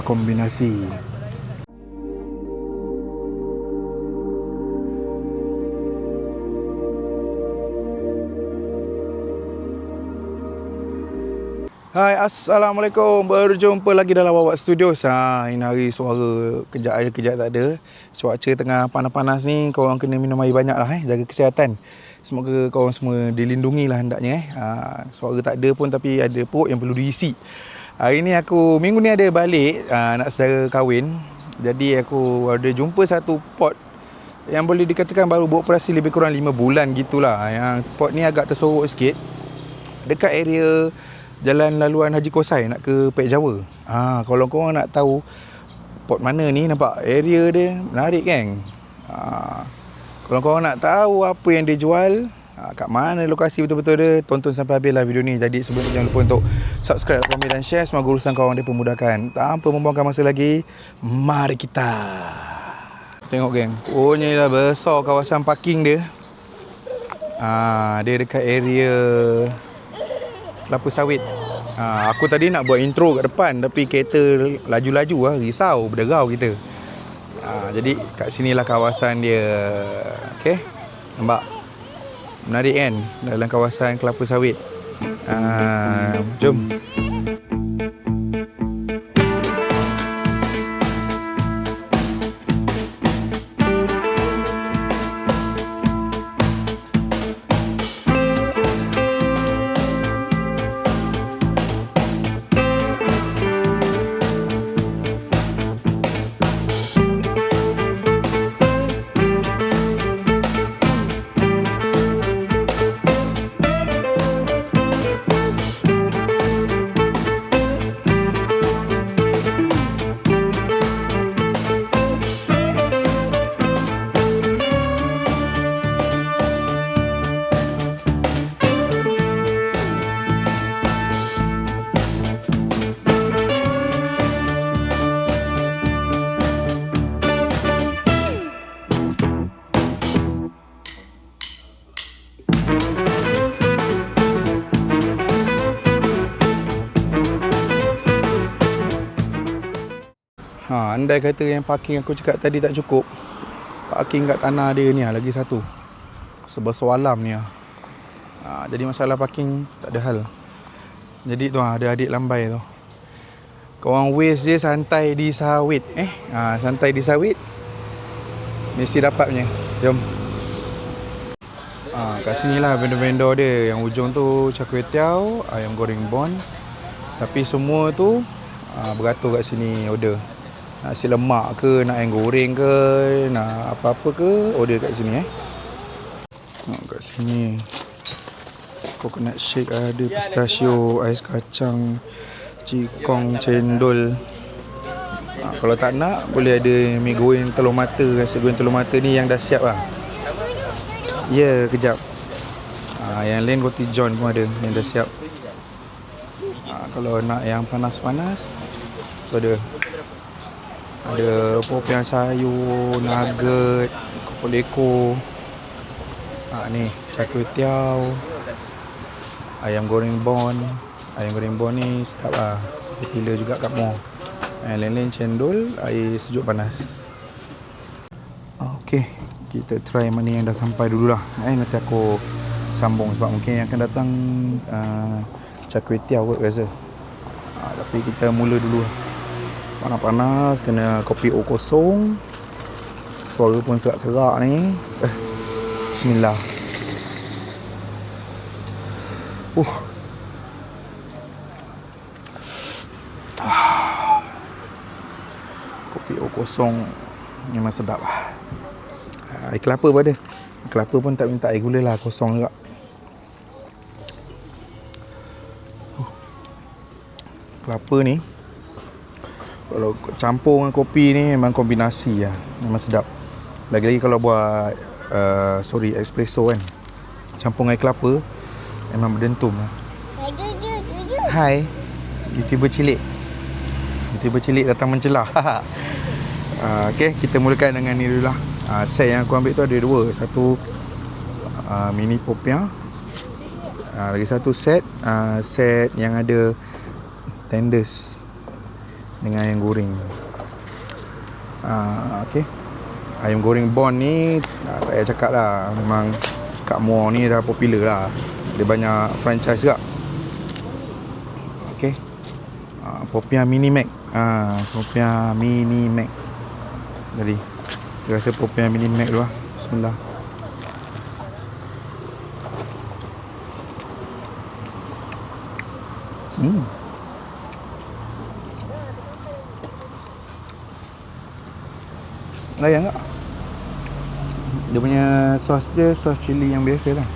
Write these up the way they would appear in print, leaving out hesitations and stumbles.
kombinasi. Hai, Assalamualaikum. Berjumpa lagi dalam Wawak Studios. Ini hari suara kejap ada, kejap tak ada. Cuaca tengah panas-panas ni, korang kena minum air banyak lah. Jaga kesihatan. Semoga korang semua dilindungi lah hendaknya. Suara tak ada pun tapi ada perut yang perlu diisi. Hari ni minggu ni ada balik nak saudara kahwin. Jadi aku ada jumpa satu pot yang boleh dikatakan baru beroperasi lebih kurang 5 bulan gitulah. Yang pot ni agak tersorok sikit. Dekat area Jalan Laluan Haji Kosai nak ke Pek Jawa. Kalau korang nak tahu pot mana ni, nampak area dia menarik kan. Kalau korang nak tahu apa yang dia jual, kat mana lokasi betul-betul dia, tonton sampai habis lah video ni. Jadi sebelum tu jangan lupa untuk subscribe, komen dan share. Semoga urusan korang dipermudahkan. Tanpa membuangkan masa lagi, mari kita tengok geng. Dah besar kawasan parking dia. Dia dekat area Kelapa Sawit. Aku tadi nak buat intro kat depan, tapi kereta laju-laju lah, risau, berderau kita. Jadi kat sinilah kawasan dia. Okay, nampak menarik kan, dalam kawasan Kelapa Sawit. Jom. Andai kata yang parking aku cakap tadi tak cukup, parking kat tanah dia ni lagi satu. Sebesar alam ni. Jadi masalah parking tak ada hal. Jadi tu ada adik lambai tu. Korang waste je santai di sawit. Santai di sawit mesti dapatnya. Jom. Kat sini lah vendor-vendor dia. Yang ujung tu char kway teow, ayam goreng bon. Tapi semua tu beratur kat sini order. Nasi lemak ke, nak ayam goreng ke, nak apa-apa ke, order kat sini kat sini coconut shake ada, pistachio, ais kacang, cikong, cendol. Kalau tak nak, boleh ada mi goreng telur mata. Nasi goreng telur mata ni yang dah siap lah. Ya, kejap. Yang lain roti john pun ada yang dah siap. Kalau nak yang panas-panas, tu ada popiah sayur, nugget, kepala ekor. Ni char kway teow, ayam goreng bon. Ayam goreng bon ni sedap lah, popular juga kat mall. Lain-lain cendol, air sejuk panas. Okey, kita try mana yang dah sampai dulu lah. Nanti aku sambung sebab mungkin yang akan datang char kway teow kot rasa. Tapi kita mula dulu lah. Panas-panas, kena kopi O kosong. Suara pun serak-serak ni. Bismillah. Kopi O kosong memang sedap lah. Air kelapa pun ada. Kelapa pun tak minta air gula lah, kosong juga. Kelapa ni kalau campur dengan kopi ni memang kombinasi lah. Memang sedap. Lagi-lagi kalau buat espresso kan, campur air kelapa, memang berdentum lah. Hai, YouTuber cilik datang mencelah. Okay, kita mulakan dengan ni dulu lah. Set yang aku ambil tu ada dua. Satu mini popiah, lagi satu set yang ada tenders. dengan ayam goreng. Okey. Ayam goreng Bon ni tak payah cakap lah. Memang kat Muar ni dah popular lah. Dia banyak franchise juga. Okey. Popiah Mini Mac. Popiah Mini Mac. Jadi kita rasa Popiah Mini Mac dulu lah. Bismillah. Layan tak? Dia punya sos dia sos cili yang biasa lah.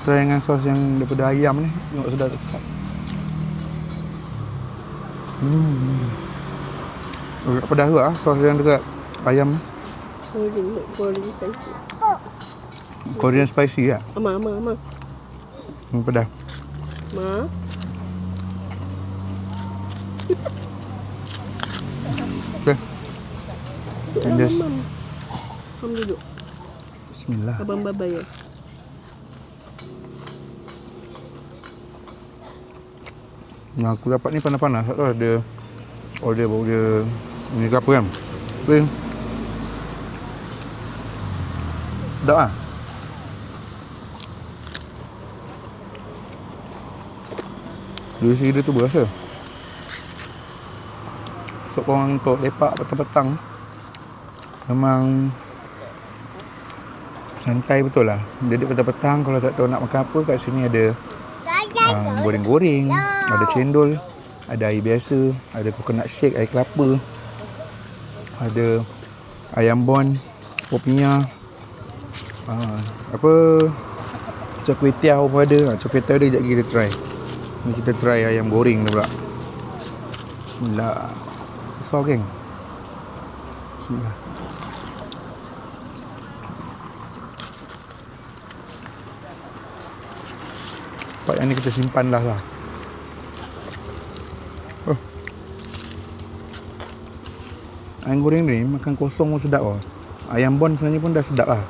Try dengan sos yang daripada ayam ni. Tengok sedap tak sedap. Agak pedas juga lah sos yang dekat ayam. Korean spicy. Korean spicy tak? Ama. Pedas. Ma. Okay. And just Mam duduk. Bismillah. Abang baba ya. Nah, aku dapat ni panas-panas. Tak tahu ada order baru dia ni ke apa kan. Tapi sedap lah. Dari segi dia tu berasa. So korang untuk lepak petang-petang memang santai betul lah. Jadi petang-petang kalau tak tahu nak makan apa, kat sini ada goreng-goreng, ada cendol, ada air biasa, ada coconut shake, air kelapa, ada ayam Bon, popiah, char kway teow pun ada. Char kway teow dia sekejap kita try. Ni kita try ayam goreng ni pula. Bismillah. Besar geng. Bismillah. Part yang ni kita simpan lah. Ayam goreng ni makan kosong pun sedap lah. Ayam Bon sebenarnya pun dah sedap lah.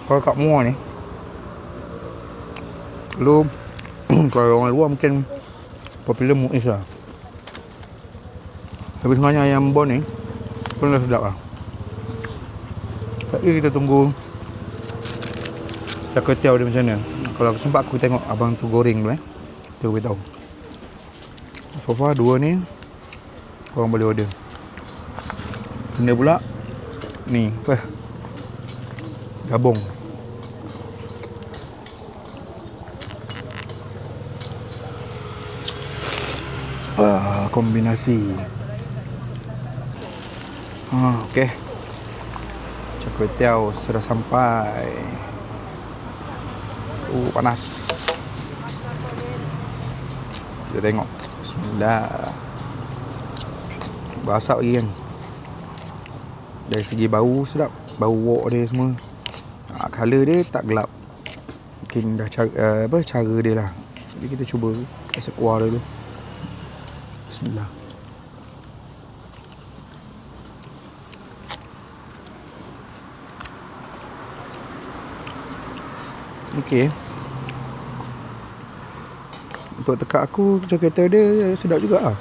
Kalau kat Muar ni, lu kalau orang luar mungkin popular Muiz lah. Tapi sebenarnya ayam Bon ni pun dah sedap lah. Tapi kita tunggu char kway teow dia macam mana. Kalau aku sempat aku tengok abang tu goreng tu kita boleh tahu. So far dua ni korang boleh order. Kena pula ni apa? Gabung. Kombinasi. Okey. Char kway teow sudah sampai. Panas. Kita tengok. Bismillah. Basah lagi kan. Dari segi bau sedap. Bau wok dia semua. Color dia tak gelap. Mungkin dah cara dia lah. Jadi kita cuba kasi kuah dulu. Bismillah. Okey. Untuk tekak aku, char kway teow dia sedap juga lah.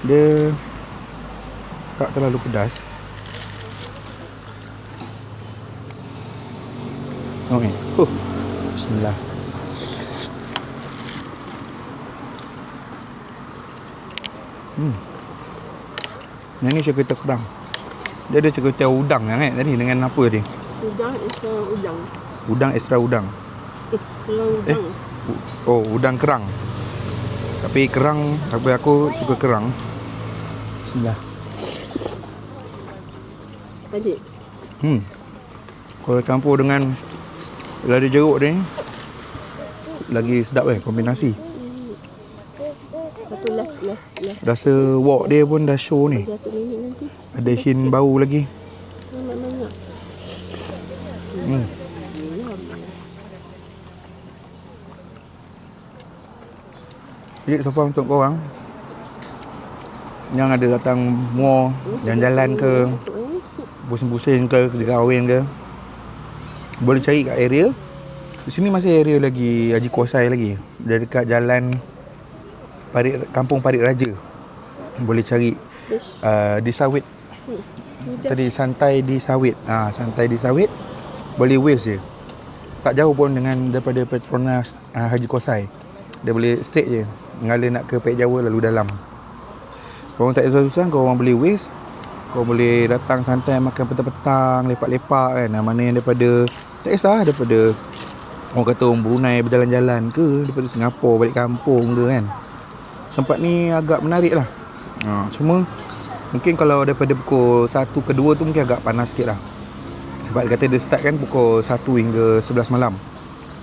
Dia tak terlalu pedas. Okey. Bismillah. Yang ni char kway teow kerang. Dia ada char kway teow udang kan tadi dengan apa dia? Udang extra udang. Udang extra udang. Udang. Udang kerang. Tapi kerang, aku suka kerang. Bismillah. Adik. Kalau campur dengan lada jeruk ni lagi sedap kombinasi. Satu last. Rasa wok dia pun dah show ni. Satu minit nanti. Ada hint bau lagi. Banyak. Jadi so far untuk korang yang ada datang mall, jalan-jalan ke, pusing-pusing ke, kerja kahwin ke, boleh cari kat area. Di sini masih area lagi Haji Kuasai lagi. Dari dekat jalan Kampung Parit Raja. Boleh cari di Sawit. Tadi santai di Sawit. Santai di Sawit. Boleh waves je. Tak jauh pun dengan daripada Petronas Haji Kuasai. Dia boleh straight je. Mengalir nak ke Pek Jawa lalu dalam. Korang tak susah-susah, korang boleh waves. Korang boleh datang santai makan petang-petang, lepak-lepak kan. Mana yang daripada, tak kisah daripada orang kata orang Brunei berjalan-jalan ke, daripada Singapura balik kampung ke kan. Tempat ni agak menarik lah. Cuma mungkin kalau daripada pukul 1 ke 2 tu mungkin agak panas sikit lah. Sebab dia kata dia start kan pukul 1 hingga 11 malam.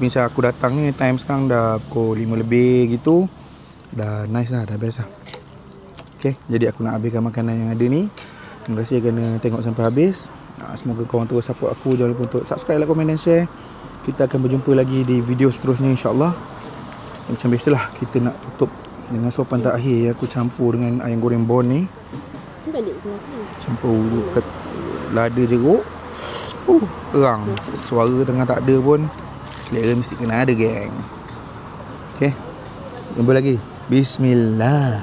Misal aku datang ni time sekarang dah pukul 5 lebih gitu. Dah nice lah, dah best lah. Okay, jadi aku nak habiskan makanan yang ada ni. Terima kasih kerana tengok sampai habis. Semoga korang terus support aku. Jangan lupa untuk subscribe, like, komen dan share. Kita akan berjumpa lagi di video seterusnya insyaAllah. Macam biasalah, kita nak tutup dengan sopan terakhir. Aku campur dengan ayam goreng bon ni. Campur lada jeruk. Terang. Suara tengah tak ada pun, selera mesti kena ada, geng. Okay, jumpa lagi. Bismillah.